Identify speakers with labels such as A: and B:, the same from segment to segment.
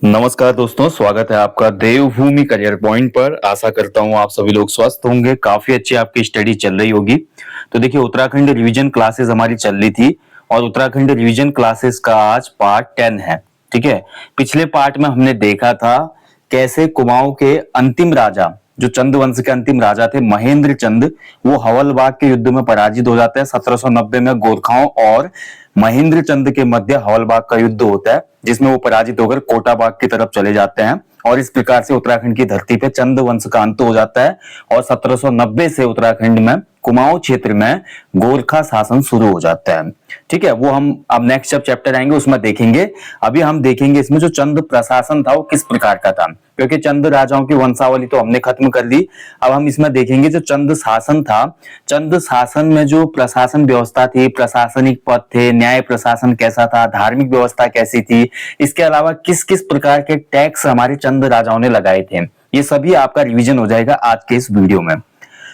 A: नमस्कार दोस्तों, स्वागत है आपका देवभूमि करियर पॉइंट पर। आशा करता हूँ आप सभी लोग स्वस्थ होंगे, काफी अच्छी आपकी स्टडी चल रही होगी। तो देखिए, उत्तराखंड रिवीजन क्लासेस हमारी चल रही थी और उत्तराखंड रिवीजन क्लासेस का आज पार्ट 10 है। ठीक है, पिछले पार्ट में हमने देखा था कैसे कुमाऊं के अंतिम राजा, जो चंद वंश के अंतिम राजा थे महेंद्र चंद, वो हवलबाग के युद्ध में पराजित हो जाते हैं। 1790 में गोरखाओं और महेंद्र चंद के मध्य हवलबाग का युद्ध होता है, जिसमें वो पराजित होकर कोटाबाग की तरफ चले जाते हैं और इस प्रकार से उत्तराखंड की धरती पे चंद वंश का अंत हो जाता है और 1790 से उत्तराखंड में कुमाऊं क्षेत्र में गोरखा शासन शुरू हो जाता है। ठीक है, वो हम अब नेक्स्ट जब चैप्टर आएंगे उसमें देखेंगे। अभी हम देखेंगे इसमें जो चंद प्रशासन था वो किस प्रकार का था, क्योंकि चंद राजाओं की वंशावली तो हमने खत्म कर दी। अब हम इसमें देखेंगे जो चंद शासन था, चंद शासन में जो प्रशासन व्यवस्था थी, प्रशासनिक पद थे, न्याय प्रशासन कैसा था, धार्मिक व्यवस्था कैसी थी, इसके अलावा किस किस प्रकार के टैक्स हमारे चंद राजाओं ने लगाए थे, ये सभी आपका रिवीजन हो जाएगा आज के इस वीडियो में।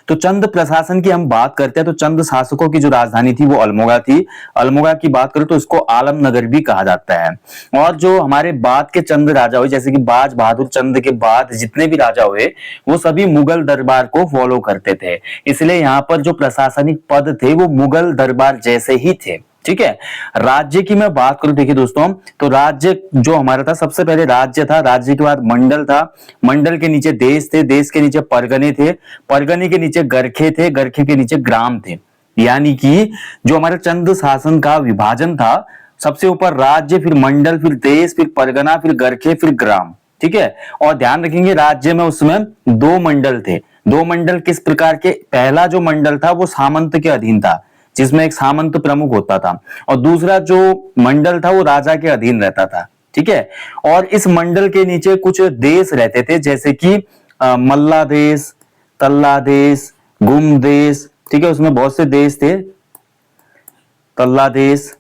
A: तो चंद प्रशासन की हम बात करते हैं तो चंद शासकों की जो राजधानी थी वो अल्मोड़ा थी। अल्मोड़ा की बात करें तो इसको आलमनगर भी कहा जाता है। और जो हमारे बाद के चंद राजा हुए, जैसे कि बाज बहादुर चंद के बाद जितने भी राजा हुए वो सभी मुगल दरबार को फॉलो करते थे, इसलिए यहाँ पर जो प्रशासनिक पद थे वो मुगल दरबार जैसे ही थे। ठीक है, राज्य की मैं बात करूं, देखिए दोस्तों, तो राज्य जो हमारा था, सबसे पहले राज्य था, राज्य के बाद मंडल था, मंडल के नीचे देश थे, देश के नीचे परगने थे, परगने के नीचे गरखे थे, गरखे के नीचे ग्राम थे। यानी कि जो हमारा चंद शासन का विभाजन था, सबसे ऊपर राज्य, फिर मंडल, फिर देश, फिर परगना, फिर गरखे, फिर ग्राम। ठीक है, और ध्यान रखेंगे राज्य में उसमें दो मंडल थे। दो मंडल किस प्रकार के, पहला जो मंडल था वो सामंत के अधीन था, जिसमें एक सामंत प्रमुख होता था, और दूसरा जो मंडल था वो राजा के अधीन रहता था। ठीक है, और इस मंडल के नीचे कुछ देश रहते थे, जैसे कि मल्ला देश, तल्ला देश, गुम देश। ठीक है, उसमें बहुत से देश थे, तल्ला देश।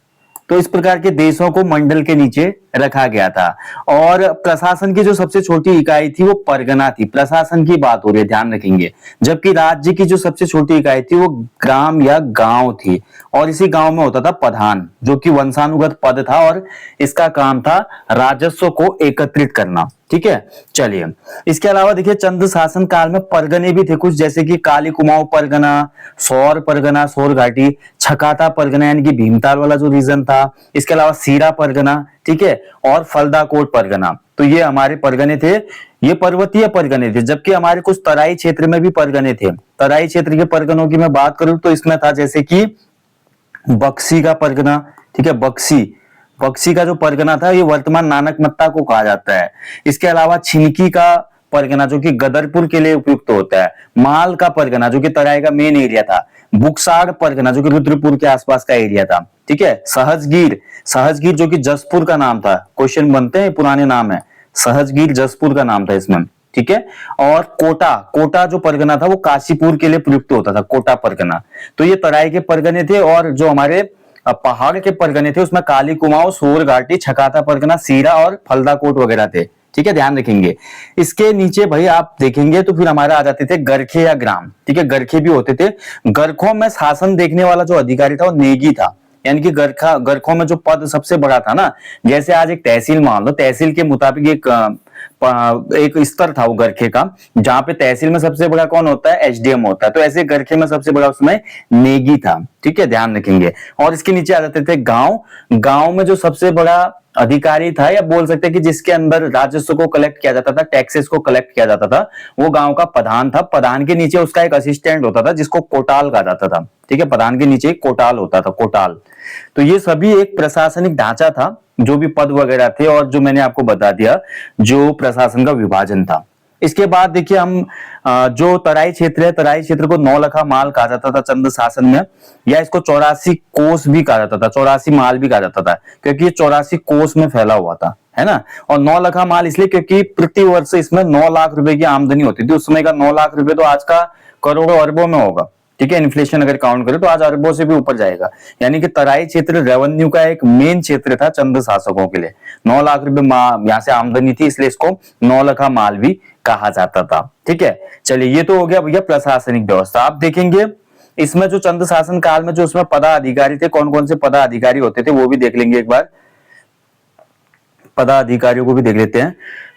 A: तो इस प्रकार के देशों को मंडल के नीचे रखा गया था। और प्रशासन की जो सबसे छोटी इकाई थी वो परगना थी। प्रशासन की बात हो रही है, ध्यान रखेंगे। जबकि राज्य की जो सबसे छोटी इकाई थी वो ग्राम या गांव थी, और इसी गांव में होता था प्रधान, जो कि वंशानुगत पद था और इसका काम था राजस्व को एकत्रित करना। ठीक है, चलिए, इसके अलावा देखिए चंद शासन काल में परगने भी थे कुछ, जैसे कि काली कुमाऊं परगना, सौर परगना, सौर घाटी, छकाता परगना यानी कि भीमताल वाला जो रीजन था, इसके अलावा सीरा परगना, ठीक है, और फलदाकोट परगना। तो ये हमारे परगने थे, ये पर्वतीय परगने थे। जबकि हमारे कुछ तराई क्षेत्र में भी परगने थे। तराई क्षेत्र के परगनों की मैं बात करूं तो इसमें था जैसे कि बक्सी का परगना। ठीक है, बक्सी, बक्सी का जो परगना था ये वर्तमान नानकमत्ता को कहा जाता है। इसके अलावा छिनकी का परगना जो कि गदरपुर के लिए उपयुक्त होता है। माल का परगना जो कि तराई का मेन एरिया था। बुकसाड़ परगना जो कि रुद्रपुर के आसपास का एरिया था। ठीक है, सहजगीर, सहजगीर जो कि जसपुर का नाम था, क्वेश्चन बनते हैं, पुराने नाम है, सहजगीर जसपुर का नाम था इसमें। ठीक है, और कोटा, कोटा जो परगना था वो काशीपुर के लिए प्रयुक्त होता था, कोटा परगना। तो ये तराई के परगने थे। और जो हमारे पहाड़ के परगने थे उसमें काली कुमाऊं, सोर घाटी, छकाता परगना, सीरा और फलदाकोट वगैरह थे। ठीक है, ध्यान रखेंगे। इसके नीचे भाई आप देखेंगे तो फिर हमारा आ जाते थे गरखे या ग्राम। ठीक है, गरखे भी होते थे। गरखों में शासन देखने वाला जो अधिकारी था वो नेगी था, यानी कि गरखों में जो पद सबसे बड़ा था ना, जैसे आज एक तहसील मान लो, तहसील के मुताबिक एक स्तर था वो गरखे का, जहां पे तहसील में सबसे बड़ा कौन होता है, एसडीएम होता है। तो ऐसे गरखे में सबसे बड़ा उसमें नेगी था। ठीक है, ध्यान रखेंगे। और इसके नीचे आ जाते थे गांव। गांव में जो सबसे बड़ा अधिकारी था, या बोल सकते हैं कि जिसके अंदर राजस्व को कलेक्ट किया जाता था, टैक्सेस को कलेक्ट किया जाता था, वो गांव का प्रधान था। प्रधान के नीचे उसका एक असिस्टेंट होता था जिसको कोटाल कहा जाता था। ठीक है, प्रधान के नीचे एक कोटाल होता था, कोटाल। तो ये सभी एक प्रशासनिक ढांचा था, जो भी पद वगैरह थे, और जो मैंने आपको बता दिया जो प्रशासन का विभाजन था। इसके बाद देखिए हम जो तराई क्षेत्र है, तराई क्षेत्र को नौलखा माल कहा जाता था चंद शासन में, या इसको 84 कोस भी कहा जाता था, 84 माल भी कहा जाता था, क्योंकि ये 84 कोस में फैला हुआ था, है ना। और 9 लखा माल इसलिए क्योंकि प्रति वर्ष इसमें 9 लाख रुपए की आमदनी होती थी। उस समय का 9 लाख रुपए तो आज का करोड़ों अरबों में होगा। ठीक है, इन्फ्लेशन अगर काउंट करें तो आज अरबों से भी ऊपर जाएगा। यानी कि तराई क्षेत्र रेवेन्यू का एक मेन क्षेत्र था चंद शासकों के लिए। 9 लाख रुपए यहाँ से आमदनी थी, इसलिए इसको 9 लखा माल भी कहा जाता था। ठीक है, चलिए, ये तो हो गया भैया प्रशासनिक व्यवस्था। आप देखेंगे इसमें जो चंद शासन काल में जो उसमें पदाधिकारी थे, कौन कौन से पदाधिकारी होते थे वो भी देख लेंगे एक बार। पदाधिकारियों को भी देख लेते हैं।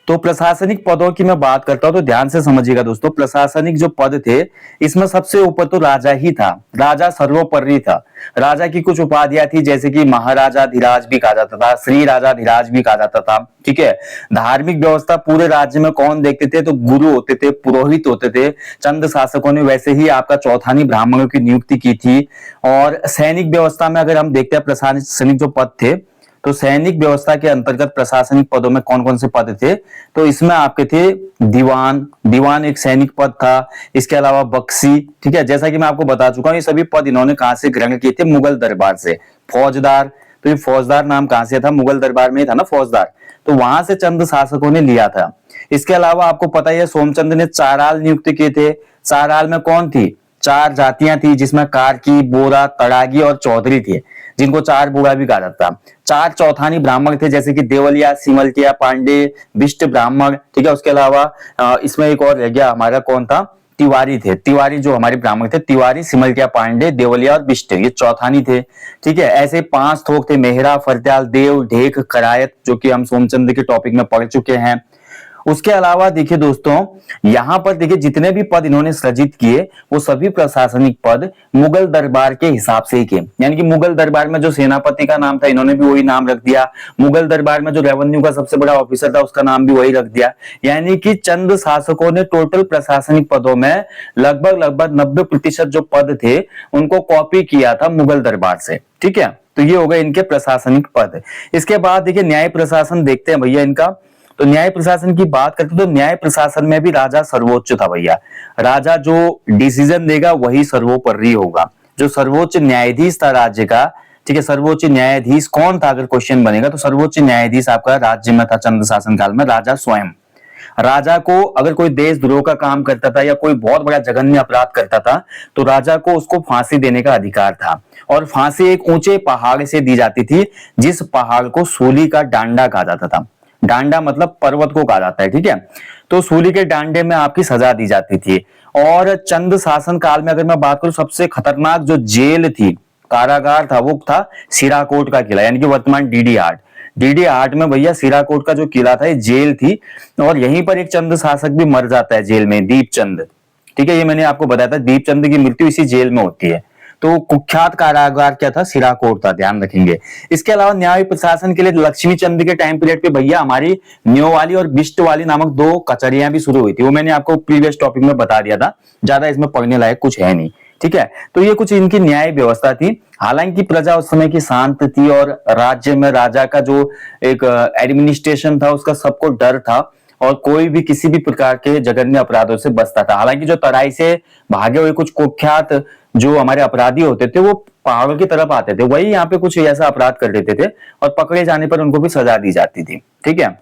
A: तो प्रशासनिक पदों की मैं बात करता हूं तो ध्यान से समझिएगा दोस्तों, प्रशासनिक जो पद थे इसमें सबसे ऊपर तो राजा ही था, राजा सर्वोपरि था। राजा की कुछ उपाधियां थी जैसे कि महाराजाधिराज भी कहा जाता था, श्री राजाधिराज भी कहा जाता था। ठीक है, धार्मिक व्यवस्था पूरे राज्य में कौन देखते थे, तो गुरु होते थे, पुरोहित होते थे। चंद शासकों ने वैसे ही आपका चौथानी ब्राह्मणों की नियुक्ति की थी। और सैनिक व्यवस्था में अगर हम देखते हैं प्रशासनिक जो पद थे, तो सैनिक व्यवस्था के अंतर्गत प्रशासनिक पदों में कौन कौन से पद थे, तो इसमें आपके थे दीवान, दीवान एक सैनिक पद था। इसके अलावा बख्शी, ठीक है, जैसा कि मैं आपको बता चुका हूं, ये सभी पद इन्होंने कहां से ग्रहण किए थे, मुगल दरबार से। फौजदार, तो ये फौजदार नाम कहां से था, मुगल दरबार में ही था ना फौजदार, तो वहां से चंद शासकों ने लिया था। इसके अलावा आपको पता ही है सोमचंद ने चाराल नियुक्त किए थे। चाराल में कौन थी, चार जातियां थी जिसमें कार्की, बोरा, तड़ागी और चौधरी थे, जिनको चार बूढ़ा भी कहा जाता। चार चौथानी ब्राह्मण थे जैसे कि देवलिया, सिमलतिया, पांडे, बिष्ट ब्राह्मण। ठीक है, उसके अलावा इसमें एक और रह गया हमारा, कौन था, तिवारी थे। तिवारी जो हमारे ब्राह्मण थे, तिवारी, सिमलतिया, पांडे, देवलिया और बिष्ट, ये चौथानी थे। ठीक है, ऐसे 5 थोक थे, मेहरा, फरत्याल, देव, ढेक, करायत, जो कि हम सोमचंद के टॉपिक में पढ़ चुके हैं। उसके अलावा देखिए दोस्तों, यहां पर देखिए जितने भी पद इन्होंने सृजित किए वो सभी प्रशासनिक पद मुगल दरबार के हिसाब से ही किए। यानी कि मुगल दरबार में जो सेनापति का नाम था इन्होंने भी वही नाम रख दिया, मुगल दरबार में जो रेवेन्यू का सबसे बड़ा ऑफिसर था उसका नाम भी वही रख दिया। यानी कि चंद शासकों ने टोटल प्रशासनिक पदों में लगभग 90% जो पद थे उनको कॉपी किया था मुगल दरबार से। ठीक है, तो ये हो गए इनके प्रशासनिक पद। इसके बाद देखिए न्याय प्रशासन देखते हैं भैया इनका। तो न्याय प्रशासन की बात करते तो न्याय प्रशासन में भी राजा सर्वोच्च था भैया। राजा जो डिसीजन देगा वही सर्वोपरि होगा। जो सर्वोच्च न्यायाधीश था राज्य का, ठीक है, सर्वोच्च न्यायाधीश कौन था अगर क्वेश्चन बनेगा, तो सर्वोच्च न्यायाधीश आपका राज्य में था चंद्र शासन काल में राजा स्वयं। राजा को अगर कोई देशद्रोह का काम करता था या कोई बहुत बड़ा जघन्य अपराध करता था तो राजा को उसको फांसी देने का अधिकार था। और फांसी एक ऊंचे पहाड़ से दी जाती थी जिस पहाड़ को सूली का डांडा कहा जाता था। डांडा मतलब पर्वत को कहा जाता है। ठीक है, तो सूली के डांडे में आपकी सजा दी जाती थी। और चंद शासन काल में अगर मैं बात करूं सबसे खतरनाक जो जेल थी, कारागार था, वो था सिराकोट का किला, यानी कि वर्तमान डीडी आर्ट। डीडी आर्ट में भैया सिराकोट का जो किला था ये जेल थी। और यहीं पर एक चंद शासक भी मर जाता है जेल में, दीपचंद। ठीक है, ये मैंने आपको बताया था, दीपचंद की मृत्यु इसी जेल में होती है। तो कुख्यात कारागार क्या था, सिराकोट था, ध्यान रखेंगे। इसके अलावा न्याय प्रशासन के लिए लक्ष्मी चंद के टाइम पीरियड पे भैया हमारी न्योवाली और बिष्ट वाली नामक 2 कचहरियां भी शुरू हुई थी। वो मैंने आपको प्रीवियस टॉपिक में बता दिया था, ज्यादा इसमें पढ़ने लायक कुछ है नहीं। ठीक है, तो ये कुछ इनकी न्याय व्यवस्था थी। हालांकि प्रजा उस समय की शांत थी और राज्य में राजा का जो एक एडमिनिस्ट्रेशन था उसका सबको डर था और कोई भी किसी भी प्रकार के जघन्य अपराधों से बचता था। हालांकि जो तराई से भागे हुए कुछ कुख्यात जो हमारे अपराधी होते थे वो पहाड़ों की तरफ आते थे, वही यहाँ पे कुछ ऐसा अपराध कर देते थे और पकड़े जाने पर उनको भी सजा दी जाती थी। ठीक है,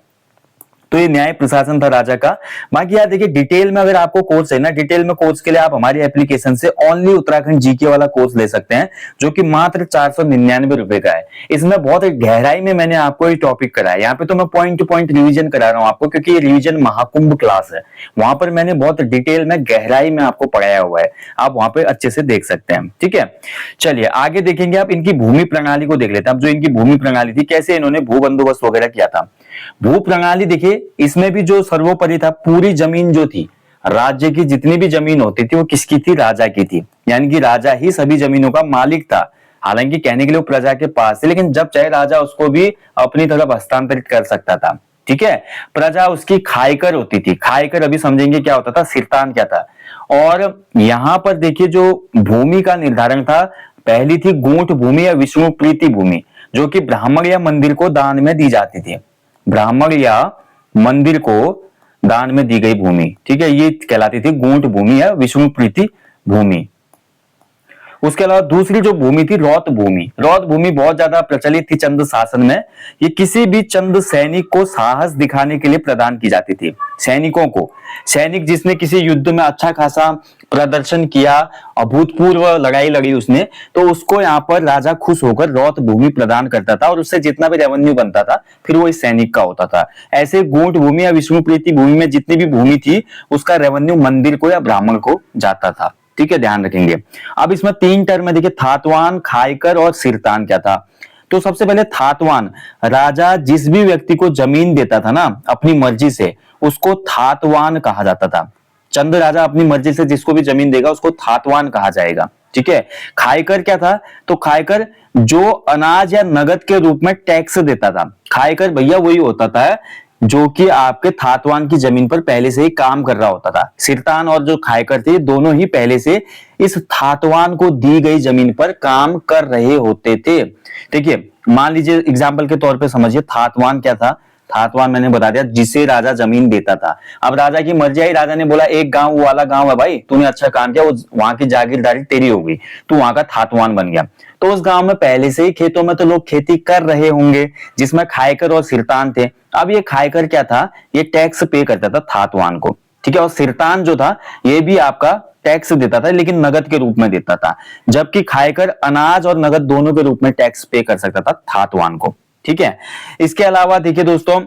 A: तो ये न्याय प्रशासन था राजा का। बाकी यार देखिए डिटेल में अगर आपको कोर्स है ना, डिटेल में कोर्स के लिए आप हमारी एप्लीकेशन से ओनली उत्तराखंड जीके वाला कोर्स ले सकते हैं जो कि मात्र 499 रुपए का है। इसमें बहुत गहराई में मैंने आपको ये टॉपिक कराया। यहाँ पे तो मैं पॉइंट टू पॉइंट रिविजन करा रहा हूँ आपको, क्योंकि ये रिविजन महाकुंभ क्लास है। वहां पर मैंने बहुत डिटेल में गहराई में आपको पढ़ाया हुआ है, आप वहां पे अच्छे से देख सकते हैं। ठीक है, चलिए आगे देखेंगे। आप इनकी भूमि प्रणाली को देख लेते हैं। अब जो इनकी भूमि प्रणाली थी, कैसे इन्होंने भू बंदोबस्त वगैरह किया था। भू प्रणाली देखिए, इसमें भी जो सर्वोपरि था, पूरी जमीन जो थी, राज्य की जितनी भी जमीन होती थी वो किसकी थी, राजा की थी। यानी कि राजा ही सभी जमीनों का मालिक था। हालांकि कहने के लिए प्रजा के पास थी, लेकिन जब चाहे राजा उसको भी अपनी तरफ हस्तांतरित कर सकता था। ठीक है, प्रजा उसकी खायकर होती थी। खायकर अभी समझेंगे क्या होता था, सिरतान क्या था। और यहां पर देखिए जो भूमि का निर्धारण था, पहली थी गूंठ भूमि या विष्णु प्रीति भूमि, जो कि ब्राह्मण या मंदिर को दान में दी जाती थी। ब्राह्मण या मंदिर को दान में दी गई भूमि, ठीक है, ये कहलाती थी गूंठ भूमि या विष्णु प्रीति भूमि। उसके अलावा दूसरी जो भूमि थी रौत भूमि। रौत भूमि बहुत ज्यादा प्रचलित थी चंद शासन में। ये किसी भी चंद सैनिक को साहस दिखाने के लिए प्रदान की जाती थी। सैनिकों को, सैनिक जिसने किसी युद्ध में अच्छा खासा प्रदर्शन किया, अभूतपूर्व लड़ाई लड़ी उसने, तो उसको यहाँ पर राजा खुश होकर रौत भूमि प्रदान करता था और उससे जितना भी रेवेन्यू बनता था फिर वो इस सैनिक का होता था। ऐसे गूंठ भूमि या विष्णु प्रीति भूमि में जितनी भी भूमि थी उसका रेवेन्यू मंदिर को या ब्राह्मण को जाता था। ठीक है, ध्यान रखेंगे। अब इसमें 3 टर्म है, देखिए थातवान, खायकर और सिरतान क्या था। तो सबसे पहले थातवान, राजा जिस भी व्यक्ति को जमीन देता था ना अपनी मर्जी से, उसको थातवान कहा जाता था। चंद राजा अपनी मर्जी से जिसको भी जमीन देगा उसको थातवान कहा जाएगा। ठीक है। खायकर क्या था? तो खायकर जो अनाज या नगद के रूप में टैक्स देता था। खायकर भैया वही होता था जो कि आपके थातवान की जमीन पर पहले से ही काम कर रहा होता था। सिरतान और जो खायकर थे दोनों ही पहले से इस थातवान को दी गई जमीन पर काम कर रहे होते थे। देखिए मान लीजिए एग्जाम्पल के तौर पे समझिए, थातवान क्या था? थातवान मैंने बता दिया जिसे राजा जमीन देता था। अब राजा की मर्जी आई, राजा ने बोला एक गांव वाला गांव है भाई, तूने अच्छा काम किया, वो वहां की जागीरदारी तेरी हो गई, तू वहां का थातवान बन गया। तो उस गांव में पहले से ही खेतों में तो लोग खेती कर रहे होंगे जिसमें खायकर और सिरतान थे। अब ये खायकर क्या था? ये टैक्स पे करता था थातवान को। ठीक है। और सिरतान जो था ये भी आपका टैक्स देता था लेकिन नगद के रूप में देता था, जबकि खायकर अनाज और नगद दोनों के रूप में टैक्स पे कर सकता था थातवान को। ठीक है। इसके अलावा देखिए दोस्तों,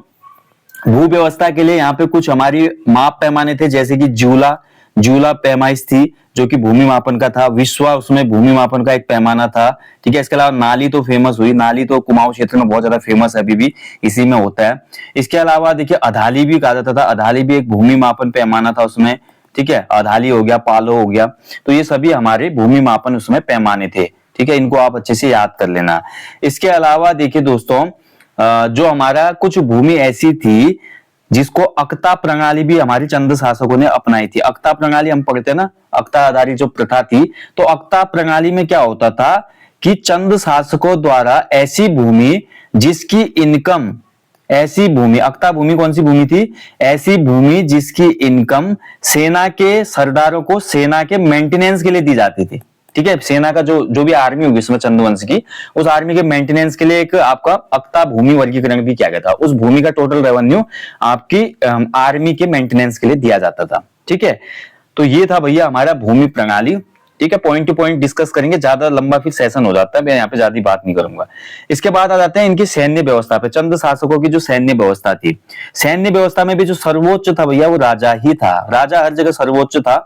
A: भू व्यवस्था के लिए यहाँ पे कुछ हमारी माप पैमाने थे, जैसे कि जूला पैमाइश थी जो कि भूमि मापन का था। विश्वा उसमें भूमि मापन का एक पैमाना था। ठीक है। इसके अलावा नाली तो फेमस हुई, नाली तो कुमाऊं क्षेत्र में बहुत ज्यादा फेमस है, अभी भी इसी में होता है। इसके अलावा देखिए अधाली भी कहा जाता था, अधाली भी एक भूमि मापन पैमाना था उसमें। ठीक है। अधाली हो गया, पालो हो गया, तो ये सभी हमारे भूमि मापन उसमें पैमाने थे। ठीक है। इनको आप अच्छे से याद कर लेना। इसके अलावा देखिए दोस्तों, जो हमारा कुछ भूमि ऐसी थी जिसको अक्ता प्रणाली भी हमारी चंद शासकों ने अपनाई थी। अक्ता प्रणाली हम पढ़ते हैं ना, अक्ता आधारित जो प्रथा थी, तो अक्ता प्रणाली में क्या होता था कि चंद शासकों द्वारा ऐसी भूमि जिसकी इनकम, ऐसी भूमि, अक्ता भूमि कौन सी भूमि थी? ऐसी भूमि जिसकी इनकम सेना के सरदारों को सेना के मेंटेनेंस के लिए दी जाती थी। ठीक है। सेना का जो भी आर्मी होगी इसमें चंद्रवंश की, उस आर्मी के मेंटेनेंस के लिए एक आपका अक्ता भूमि वर्गीकरण भी किया गया था। उस भूमि का टोटल रेवेन्यू आपकी आर्मी के मेंटेनेंस के लिए दिया जाता था। ठीक है। तो ये था भैया हमारा भूमि प्रणाली। ठीक है। पॉइंट टू पॉइंट डिस्कस करेंगे, ज्यादा लंबा फिर सेशन हो जाता है, मैं यहाँ पे ज्यादा बात नहीं करूंगा। इसके बाद आ जाते हैं इनकी सैन्य व्यवस्था पे। चंद शासकों की जो सैन्य व्यवस्था थी, सैन्य व्यवस्था में भी जो सर्वोच्च था भैया वो राजा ही था। राजा हर जगह सर्वोच्च था,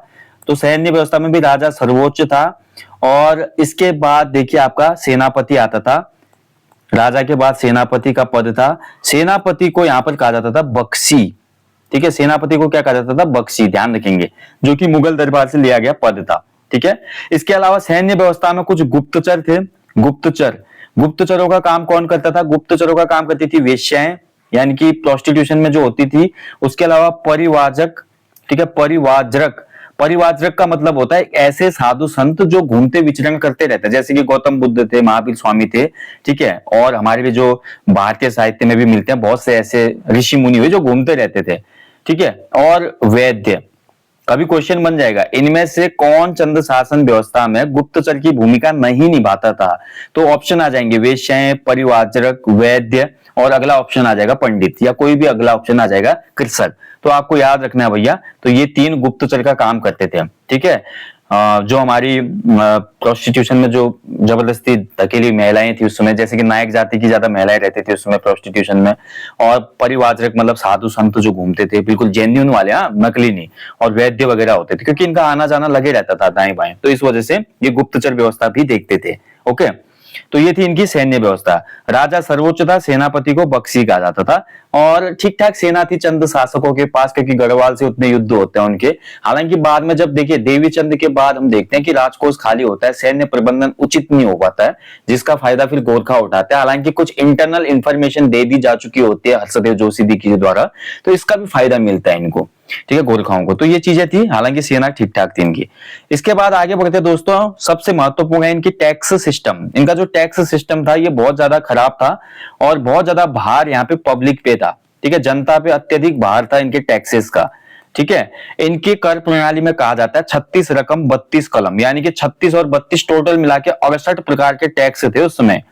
A: तो सैन्य व्यवस्था में भी राजा सर्वोच्च था। और इसके बाद देखिए आपका सेनापति आता था, राजा के बाद सेनापति का पद था। सेनापति को यहां पर कहा जाता था बख्शी। ठीक है। सेनापति को क्या कहा जाता था? बख्शी, ध्यान रखेंगे, जो कि मुगल दरबार से लिया गया पद था। ठीक है। इसके अलावा सैन्य व्यवस्था में कुछ गुप्तचर थे। गुप्तचरों का काम कौन करता था? गुप्तचरों का काम करती थी वेश्याएं, यानी कि प्रोस्टिट्यूशन में जो होती थी। उसके अलावा परिवाजक। ठीक है। परिवाजक का मतलब होता है ऐसे साधु संत जो घूमते विचरण करते रहते हैं, जैसे कि गौतम बुद्ध थे, महावीर स्वामी थे। ठीक है। और हमारे भी जो भारतीय साहित्य में भी मिलते हैं बहुत से ऐसे ऋषि मुनि हुए जो घूमते रहते थे। ठीक है। और वैद्य, कभी क्वेश्चन बन जाएगा इनमें से कौन चंद शासन व्यवस्था में गुप्तचर की भूमिका नहीं निभाता था? तो ऑप्शन आ जाएंगे वेश्याएं, परिवारक, वैद्य, और अगला ऑप्शन आ जाएगा पंडित, या कोई भी अगला ऑप्शन आ जाएगा कृषक। तो आपको याद रखना है भैया, तो ये तीन गुप्तचर का काम करते थे। ठीक है। जो हमारी प्रोस्टिट्यूशन में जो जबरदस्ती धकेली महिलाएं थी उस समय, जैसे कि नायक जाति की ज्यादा महिलाएं रहती थी उस समय प्रोस्टिट्यूशन में। और परिवारक मतलब साधु संत जो घूमते थे, बिल्कुल जेन्युइन वाले, हाँ, नकली नहीं। और वैद्य वगैरह होते थे, क्योंकि इनका आना जाना लगे रहता था दाएं बाएं, तो इस वजह से ये गुप्तचर व्यवस्था भी देखते थे। ओके। तो ये थी इनकी सैन्य व्यवस्था। राजा सर्वोच्च था, सेनापति को बख्शी कहा जाता था, और ठीक ठाक सेना थी चंद शासकों के पास, क्योंकि गढ़वाल से उतने युद्ध होते हैं उनके। हालांकि बाद में जब देखिए देवी चंद के बाद हम देखते हैं कि राजकोष खाली होता है, सैन्य प्रबंधन उचित नहीं हो पाता है, जिसका फायदा फिर गोरखा उठाते हैं। हालांकि कुछ इंटरनल इंफॉर्मेशन दे दी जा चुकी होती है हर्षदेव जोशी जी द्वारा, तो इसका भी फायदा मिलता है इनको। ठीक है। गोरखाओं को तो ये चीजें थी, हालांकि सेना ठीक ठाक थी इनकी। इसके बाद आगे बढ़ते हैं दोस्तों, सबसे महत्वपूर्ण है इनकी टैक्स सिस्टम। इनका जो टैक्स सिस्टम था ये बहुत ज्यादा खराब था, और बहुत ज्यादा भार यहाँ पे पब्लिक पे था। ठीक है। जनता पे अत्यधिक भार था इनके टैक्सेस का। ठीक है। इनकी कर प्रणाली में कहा जाता है 36 रकम 32 कलम, यानी कि 36 और 32 टोटल मिला के 68 प्रकार के टैक्स थे उस समय।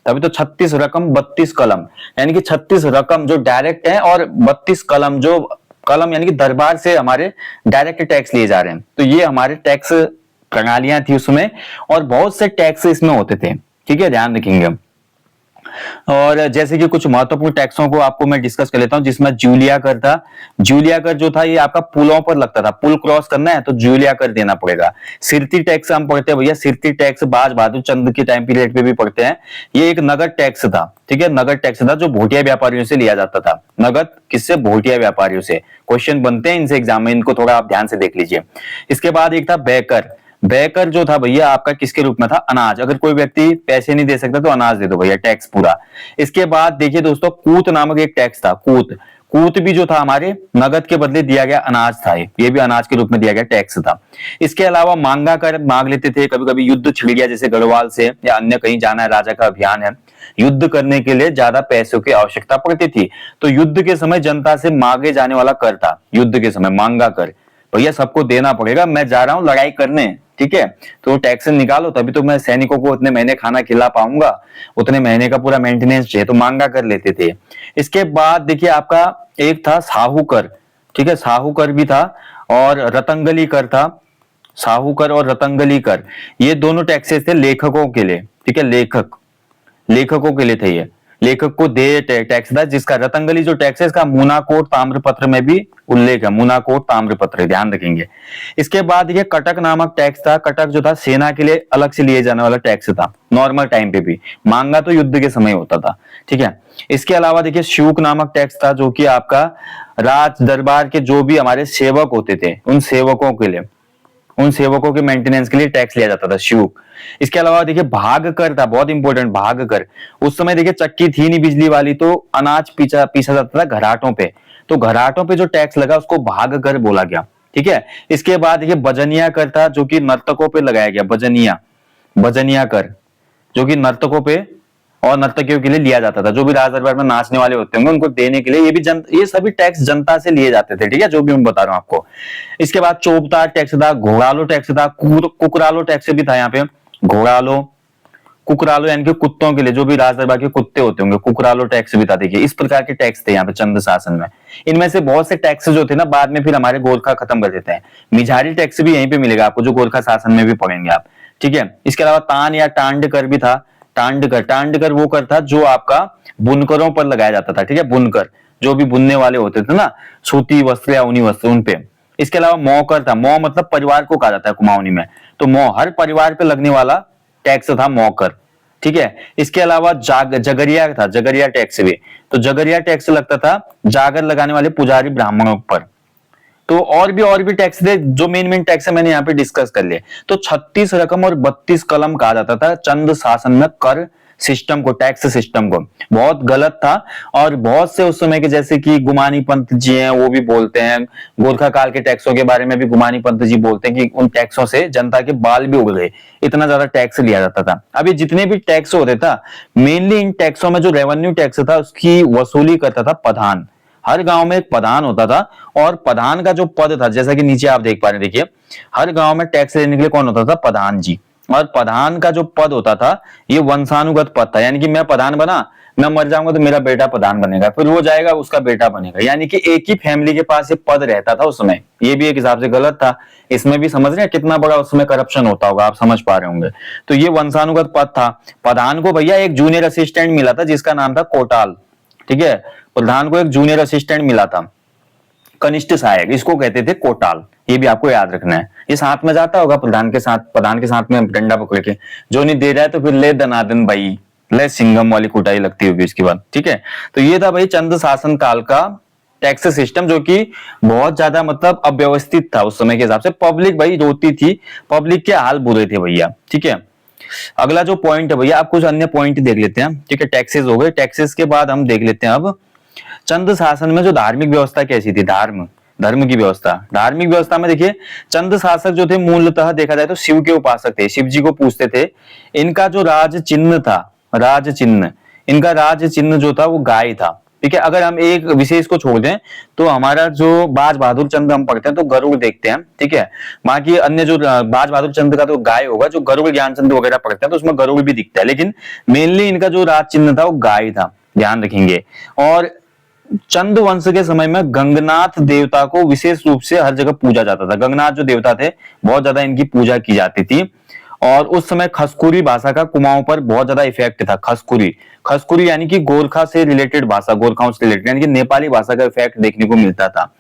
A: तभी तो 36 रकम 32 कलम, यानी कि 36 रकम जो डायरेक्ट है, और 32 कलम जो कलम यानी कि दरबार से हमारे डायरेक्ट टैक्स लिए जा रहे हैं। तो ये हमारे टैक्स प्रणालियां थी उसमें, और बहुत से टैक्स इसमें होते थे। ठीक है। ध्यान रखेंगे। और जैसे कि कुछ महत्वपूर्ण टैक्सों को आपको मैं डिस्कस कर लेता हूं, जिसमें जूलिया कर था। जूलिया कर जो था ये आपका पुलों पर लगता था, पुल क्रॉस करना है तो जूलिया कर देना पड़ेगा। सिरती टैक्स हम पढ़ते हैं भैया, सिरती टैक्स बाज बहादुर चंद के टाइम पीरियड पे भी पढ़ते हैं। ये एक नगद टैक्स था, ठीक है, नगद टैक्स था जो भोटिया व्यापारियों से लिया जाता था। नगद किससे? भोटिया व्यापारियों से। क्वेश्चन बनते हैं इनसे एग्जाम में, इनको थोड़ा आप ध्यान से देख लीजिए। इसके बाद एक था बेकर। बेकर जो था भैया आपका किसके रूप में था? अनाज। अगर कोई व्यक्ति पैसे नहीं दे सकता तो अनाज दे दो भैया, टैक्स पूरा। इसके बाद देखिए दोस्तों, कूत नामक एक टैक्स था, कूत। कूत भी जो था हमारे नगद के बदले दिया गया अनाज था, ये भी अनाज के रूप में दिया गया टैक्स था। इसके अलावा मांगा कर मांग लेते थे, कभी कभी युद्ध छिड़ गया जैसे गढ़वाल से या अन्य कहीं जाना है, राजा का अभियान है, युद्ध करने के लिए ज्यादा पैसों की आवश्यकता पड़ती थी, तो युद्ध के समय जनता से मांगे जाने वाला कर था, युद्ध के समय मांगा कर। भैया सबको देना पड़ेगा, मैं जा रहा हूं लड़ाई करने, ठीक है, तो टैक्स निकालो तभी तो मैं सैनिकों को उतने महीने खाना खिला पाऊंगा, उतने महीने का पूरा मेंटेनेंस चाहिए, तो मांगा कर लेते थे। इसके बाद देखिए आपका एक था साहूकर, ठीक है, साहूकर भी था, और रतंगली कर था। साहूकर और रतंगली कर ये दोनों टैक्सेस थे लेखकों के लिए, ठीक है, लेखकों के लिए थे ये, लेखक को दे टैक्स था, जिसका रतंगली जो टैक्स है इसका मूनाकोट ताम्रपत्र में भी उल्लेख है, मूनाकोट ताम्रपत्र, ध्यान रखेंगे। इसके बाद ये कटक नामक टैक्स था। कटक जो था सेना के लिए अलग से लिए जाने वाला टैक्स था, नॉर्मल टाइम पे भी, मांगा तो युद्ध के समय होता था, ठीक है। इसके अलावा देखिए शुल्क नामक टैक्स था, जो कि आपका राज दरबार के जो भी हमारे सेवक होते थे उन सेवकों के लिए, उन सेवकों के मेंटेनेंस के लिए टैक्स लिया जाता था, शुल्क। इसके अलावा देखिए भाग कर था, बहुत इंपॉर्टेंट, भाग कर। उस समय देखिए चक्की थी नहीं बिजली वाली, तो अनाज पीसा जाता था घराटों पे, तो घराटों पे जो टैक्स लगा उसको भाग कर बोला गया, ठीक है। इसके बाद देखिए बजनिया कर था, जो कि नर्तकों पे लगाया गया, बजनिया, बजनिया कर, जो कि नर्तकों पे और नर्तकियों के लिए लिया जाता था, जो भी राज दरबार में नाचने वाले होते होंगे उनको देने के लिए, ये सभी टैक्स जनता से लिए जाते थे, ठीक है, जो भी मैं बता रहा हूं आपको। इसके बाद चोपतार टैक्स था, घोड़ालो टैक्स था, कुकरालो टैक्स भी था यहाँ पे, घोड़ालो, कुकरालो यानी कि कुत्तों के लिए, जो भी राज दरबार के कुत्ते होते होंगे, कुकरालो टैक्स भी था। देखिए इस प्रकार के टैक्स थे यहाँ पे चंद शासन में। इनमें से बहुत से टैक्स जो थे ना बाद में फिर हमारे गोरखा खत्म कर देते हैं। मिझारी टैक्स भी यहीं पे मिलेगा आपको, जो गोरखा शासन में भी पढ़ेंगे आप, ठीक है। इसके अलावा तान या टांड कर भी था। टांड कर वो कर था जो आपका बुनकरों पर लगाया जाता था, ठीक है, बुनकर जो भी बुनने वाले होते थे ना, सूती वस्त्र या ऊनी वस्त्र, उन पे। इसके अलावा मौकर था, मौ मतलब परिवार को कहा जाता है कुमाऊनी में, तो मौ हर परिवार पे लगने वाला टैक्स था मौकर, ठीक है। इसके अलावा जगरिया था, जगरिया टैक्स भी, तो जगरिया टैक्स लगता था जागर लगाने वाले पुजारी ब्राह्मणों पर। तो और भी टैक्स थे, जो मेन टैक्स है मैंने यहाँ पे डिस्कस कर लिए। तो 36 रकम और 32 कलम कहा जाता था चंद शासन में कर सिस्टम को, टैक्स सिस्टम को, बहुत गलत था। और बहुत से उस समय के जैसे कि गुमानी पंत जी हैं, वो भी बोलते हैं, गोरखा काल के टैक्सों के बारे में भी गुमानी पंत जी बोलते हैं कि उन टैक्सों से जनता के बाल भी उड़ गए, इतना ज्यादा टैक्स लिया जाता था। अब ये जितने भी टैक्स होते था, मेनली इन टैक्सों में जो रेवेन्यू टैक्स था उसकी वसूली करता था प्रधान। हर गांव में एक प्रधान होता था, और प्रधान का जो पद था, जैसा कि नीचे आप देख पा रहे हैं, देखिए हर गांव में टैक्स लेने के लिए कौन होता था? प्रधान जी। और प्रधान का जो पद होता था ये वंशानुगत पद था, यानी कि मैं प्रधान बना, मैं मर जाऊंगा तो मेरा बेटा प्रधान बनेगा, फिर वो जाएगा उसका बेटा बनेगा, यानी कि एक ही फैमिली के पास ये पद रहता था उस समय। ये भी एक हिसाब से गलत था। इसमें भी समझ रहे हैं कितना बड़ा उसमें करप्शन होता होगा, आप समझ पा रहे होंगे। तो ये वंशानुगत पद था। प्रधान को भैया एक जूनियर असिस्टेंट मिला था जिसका नाम था कोटाल, ठीक है, प्रधान को एक जूनियर असिस्टेंट मिला था, कनिष्ठ सहायक, इसको कहते थे कोटाल। ये भी आपको याद रखना है। ये साथ में जाता होगा प्रधान के साथ में डंडा पकड़ के, जो नहीं दे रहा है तो फिर ले दनादन भाई, ले सिंघम वाली कुटाई लगती होगी इसके बाद, ठीक है। तो ये था भाई चंद शासन काल का टैक्स सिस्टम, जो कि बहुत ज्यादा मतलब अव्यवस्थित था उस समय के हिसाब से। पब्लिक भाई रोती थी, पब्लिक के हाल बुरे थे भैया, ठीक है। अगला जो पॉइंट है भैया, आप कुछ अन्य पॉइंट देख लेते हैं, ठीक है। टैक्सेस हो गए, टैक्सेस के बाद हम देख लेते हैं अब चंद शासन में जो धार्मिक व्यवस्था कैसी थी, धर्म की व्यवस्था। धार्मिक व्यवस्था में देखिए चंद शासक जो थे मूलतः देखा जाए तो शिव के उपासक थे, शिव जी को पूजते थे। इनका जो राज चिन्ह था, इनका राज चिन्ह जो था वो गाय था, ठीक है। अगर हम एक विशेष को छोड़ दें तो हमारा जो बाज बहादुर चंद हम पढ़ते हैं तो गरुड़ देखते हैं, ठीक है। बाकी अन्य जो बाज बहादुर चंद का तो गाय होगा, जो गरुड़ ज्ञानचंद वगैरह पढ़ते हैं तो उसमें गरुड़ भी दिखता है, लेकिन मेनली इनका जो राज चिन्ह था वो गाय था, ध्यान रखेंगे। और चंद वंश के समय में गंगनाथ देवता को विशेष रूप से हर जगह पूजा जाता था। गंगनाथ जो देवता थे बहुत ज्यादा इनकी पूजा की जाती थी। और उस समय खसकुरी भाषा का कुमाऊं पर बहुत ज्यादा इफेक्ट था। खसकुरी, खसकुरी यानी कि गोरखा से रिलेटेड भाषा, गोरखाओं से रिलेटेड यानी कि नेपाली भाषा का इफेक्ट देखने को मिलता था।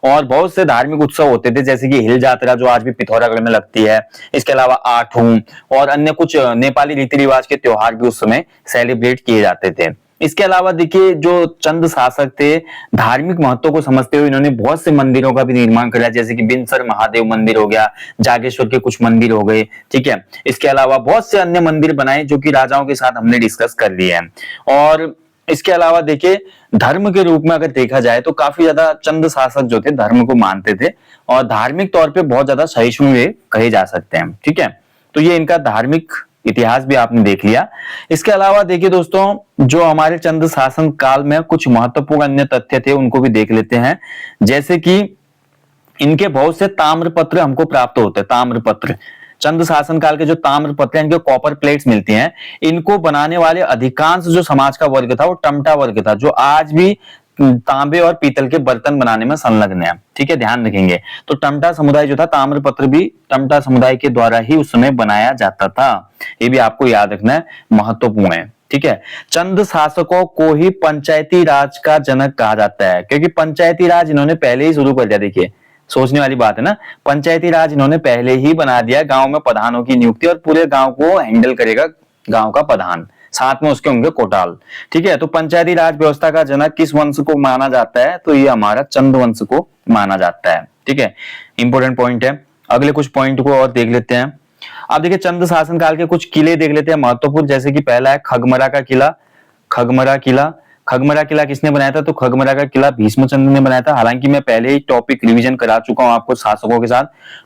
A: और बहुत से धार्मिक उत्सव होते थे जैसे कि हिल यात्रा जो आज भी पिथौरागढ़ में लगती है, इसके अलावा आठूं और अन्य कुछ नेपाली रीति रिवाज के त्योहार भी उस समय सेलिब्रेट किए जाते थे। इसके अलावा देखिए जो चंद शासक थे, धार्मिक महत्व को समझते हुए इन्होंने बहुत से मंदिरों का भी निर्माण किया, जैसे कि बिनसर महादेव मंदिर हो गया, जागेश्वर के कुछ मंदिर हो गए, ठीक है। इसके अलावा बहुत से अन्य मंदिर बनाए जो कि राजाओं के साथ हमने डिस्कस कर लिए हैं। और इसके अलावा देखिए धर्म के रूप में अगर देखा जाए तो काफी ज्यादा चंद शासक जो थे धर्म को मानते थे और धार्मिक तौर पे बहुत ज्यादा सहिष्णु कहे जा सकते हैं, ठीक है। तो ये इनका धार्मिक इतिहास भी आपने देख लिया। इसके अलावा देखिए दोस्तों जो हमारे चंद शासन काल में कुछ महत्वपूर्ण अन्य तथ्य थे उनको भी देख लेते हैं। जैसे कि इनके बहुत से ताम्रपत्र हमको प्राप्त होते हैं। ताम्रपत्र, चंद शासन काल के जो ताम्रपत्र हैं, इनके कॉपर प्लेट्स मिलती हैं। इनको बनाने वाले अधिकांश जो समाज का वर्ग था वो टमटा वर्ग था, जो आज भी तांबे और पीतल के बर्तन बनाने में संलग्न है, ठीक है, ध्यान रखेंगे। तो टमटा समुदाय जो था, ताम्रपत्र भी टमटा समुदाय के द्वारा ही उस समय बनाया जाता था। ये भी आपको याद रखना है, महत्वपूर्ण है, ठीक है। चंद शासकों को ही पंचायती राज का जनक कहा जाता है, क्योंकि पंचायती राज इन्होंने पहले ही शुरू कर दिया। देखिए सोचने वाली बात है ना, पंचायती राज इन्होंने पहले ही बना दिया। गांव में प्रधानों की नियुक्ति और पूरे गांव को हैंडल करेगा गांव का प्रधान, साथ में उसके होंगे कोटाल, ठीक है। तो पंचायती राज व्यवस्था का जनक किस वंश को माना जाता है? तो ये हमारा चंद वंश को माना जाता है, ठीक है। इंपोर्टेंट पॉइंट है। अगले कुछ पॉइंट को और देख लेते हैं। अब देखिए चंद शासन काल के कुछ किले देख लेते हैं महत्वपूर्ण, जैसे कि पहला है खगमरा का किला। खगमरा किला, खगमरा किला किसने बनाया था? तो खगमरा का किला भीष्मचंद्र ने बनाया था। हालांकि मैं पहले ही टॉपिक रिवीजन करा चुका हूं आपको शासकों के साथ।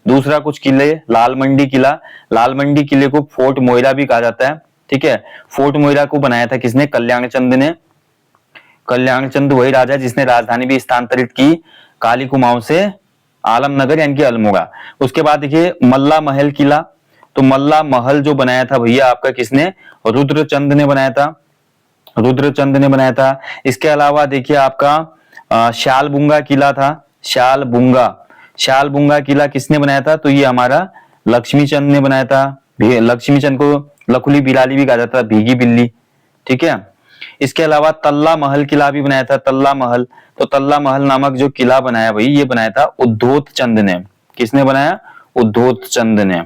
A: दूसरा कुछ किले, लाल मंडी किला। लाल मंडी किले को फोर्ट मोइरा भी कहा जाता है, ठीक है। फोर्ट मोइरा को बनाया था किसने? कल्याण चंद ने। कल्याण चंद वही राजा जिसने राजधानी भी स्थानांतरित की काली कुमाऊं से आलमनगर यानी कि अल्मोड़ा। उसके बाद देखिए मल्ला महल किला। तो मल्ला महल जो बनाया था भैया आपका किसने? रुद्रचंद ने बनाया था। रुद्रचंद ने बनाया था। इसके अलावा देखिए आपका शालबुंगा किला था। शालबुंगा, शालबुंगा किला किसने बनाया था? तो ये हमारा लक्ष्मी चंद ने बनाया था। लक्ष्मी चंद को लखुली बिलाली भी कहा जाता था, भीगी बिल्ली, ठीक है। इसके अलावा तल्ला महल किला भी बनाया था। तल्ला महल, तो तल्ला महल नामक जो किला बनाया भाई, ये बनाया था उद्धोत चंद ने। किसने बनाया? उद्धोत चंद ने,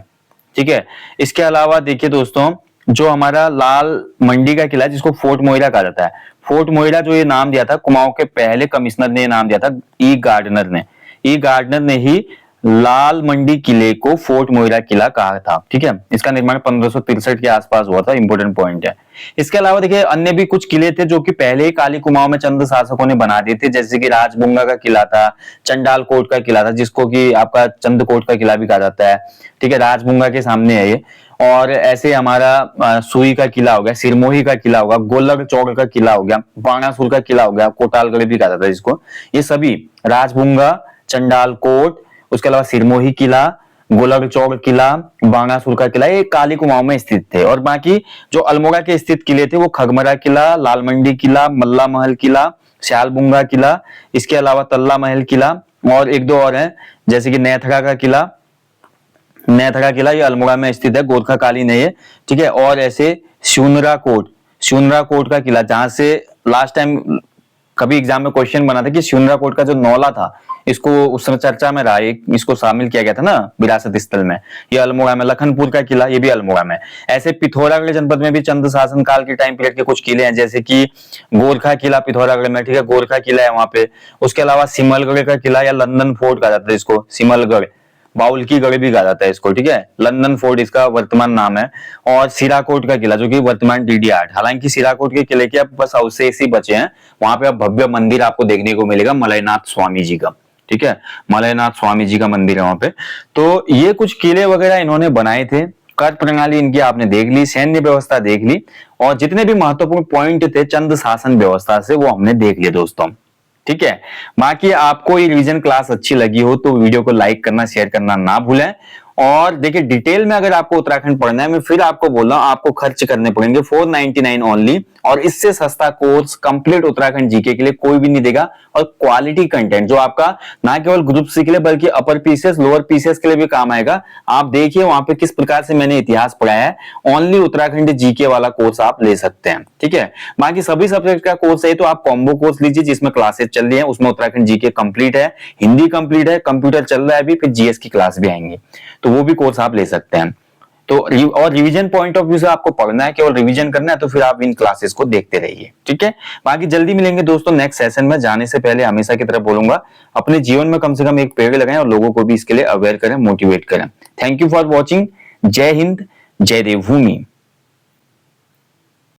A: ठीक है। इसके अलावा देखिए दोस्तों जो हमारा लाल मंडी का किला है जिसको फोर्ट मोइरा कहा जाता है। फोर्ट मोइरा जो ये नाम दिया था कुमाऊं के पहले कमिश्नर ने नाम दिया था, ई गार्डनर ने। ई गार्डनर ने ही लाल मंडी किले को फोर्ट मोइरा किला कहा था, ठीक है। इसका निर्माण 1563 के आसपास हुआ था, इंपोर्टेंट पॉइंट है। इसके अलावा देखिए अन्य भी कुछ किले थे जो कि पहले ही काली कुमाऊं में चंद शासकों ने बना दिए थे, जैसे कि राजबुंगा का किला था, चंडाल कोट का किला था जिसको कि आपका चंद कोट का किला भी कहा जाता है, ठीक है। राजबुंगा के सामने है ये। और ऐसे हमारा सुई का किला हो गया, सिरमोही का किला होगा, गोलक चौक का किला हो गया, बाणासुर का किला हो गया, कोटालगढ़ भी कहा जाता है जिसको। ये सभी राजबुंगा, चंडाल कोट, उसके अलावा सिरमोही किला, गोलक चौक किला, बाणासुर का किला, ये काली कुमाऊं में स्थित थे। और बाकी जो अल्मोड़ा के स्थित किले थे वो खगमरा किला, लाल मंडी किला, मल्ला महल किला, श्यालबुंगा किला, इसके अलावा तल्ला महल किला और एक दो और हैं जैसे कि नैथरा का किला। नैथरा किला ये अल्मोड़ा में स्थित है, गोरखा कालीन है ये, ठीक है। और ऐसे शूनरा कोट, शूनरा कोट का किला जहां से लास्ट टाइम कभी एग्जाम में क्वेश्चन बना था कि शूनरा कोट का जो नौला था इसको उस समय चर्चा में रहा, इसको शामिल किया गया था ना विरासत स्थल में। ये अल्मोड़ा में। लखनपुर का किला ये भी अल्मोड़ा में। ऐसे पिथौरागढ़ जनपद में भी चंद शासन काल के टाइम पीरियड के कुछ किले हैं, जैसे कि गोरखा किला पिथौरागढ़ में, ठीक है, गोरखा किला है वहां पे। उसके अलावा सिमलगढ़ का किला या लंदन फोर्ट कहा जाता है इसको, सिमलगढ़, बाउल की गढ़ भी कहा जाता है इसको, ठीक है। लंदन फोर्ट इसका वर्तमान नाम है। और सिराकोट का किला जो कि वर्तमान DD8। हालांकि सिराकोट के किले के अब बस अवशेष ही बचे हैं। वहां पे अब भव्य मंदिर आपको देखने को मिलेगा मलयनाथ स्वामी जी का, ठीक है। मलयनाथ स्वामी जी का मंदिर है वहां पे। तो ये कुछ किले वगैरह इन्होंने बनाए थे। कर प्रणाली इनकी आपने देख ली, सैन्य व्यवस्था देख ली, और जितने भी महत्वपूर्ण पॉइंट थे चंद शासन व्यवस्था से वो हमने देख लिए दोस्तों, ठीक है। बाकी आपको ये रिवीजन क्लास अच्छी लगी हो तो वीडियो को लाइक करना, शेयर करना ना भूलें। और देखिए डिटेल में अगर आपको उत्तराखंड पढ़ना है, मैं फिर आपको बोल रहा हूं, आपको खर्च करने पड़ेंगे 499 ओनली, और इससे सस्ता कोर्स कंप्लीट उत्तराखंड जीके के लिए कोई भी नहीं देगा। और क्वालिटी कंटेंट जो आपका ना केवल ग्रुप सी के लिए बल्कि अपर पीसीएस लोअर पीसीएस के लिए भी काम आएगा। आप देखिए वहां पे किस प्रकार से मैंने इतिहास पढ़ाया है। ओनली उत्तराखंड जीके वाला कोर्स आप ले सकते हैं, ठीक है। बाकी सभी सब्जेक्ट का कोर्स है तो आप कॉम्बो कोर्स लीजिए जिसमें क्लासेस चल रही है, उसमें उत्तराखंड जीके कंप्लीट है, हिंदी कंप्लीट है, कंप्यूटर चल रहा है अभी, फिर जीएस की क्लास भी आएंगी, तो वो भी कोर्स आप ले सकते हैं। तो और रिवीजन पॉइंट ऑफ व्यू से आपको पढ़ना है, केवल रिवीजन करना है, तो फिर आप इन क्लासेस को देखते रहिए, ठीक है। बाकी जल्दी मिलेंगे दोस्तों नेक्स्ट सेशन में। जाने से पहले हमेशा की तरह बोलूंगा, अपने जीवन में कम से कम एक पेड़ लगाएं और लोगों को भी इसके लिए अवेयर करें, मोटिवेट करें। Thank you for watching. जय हिंद, जय देवभूमि।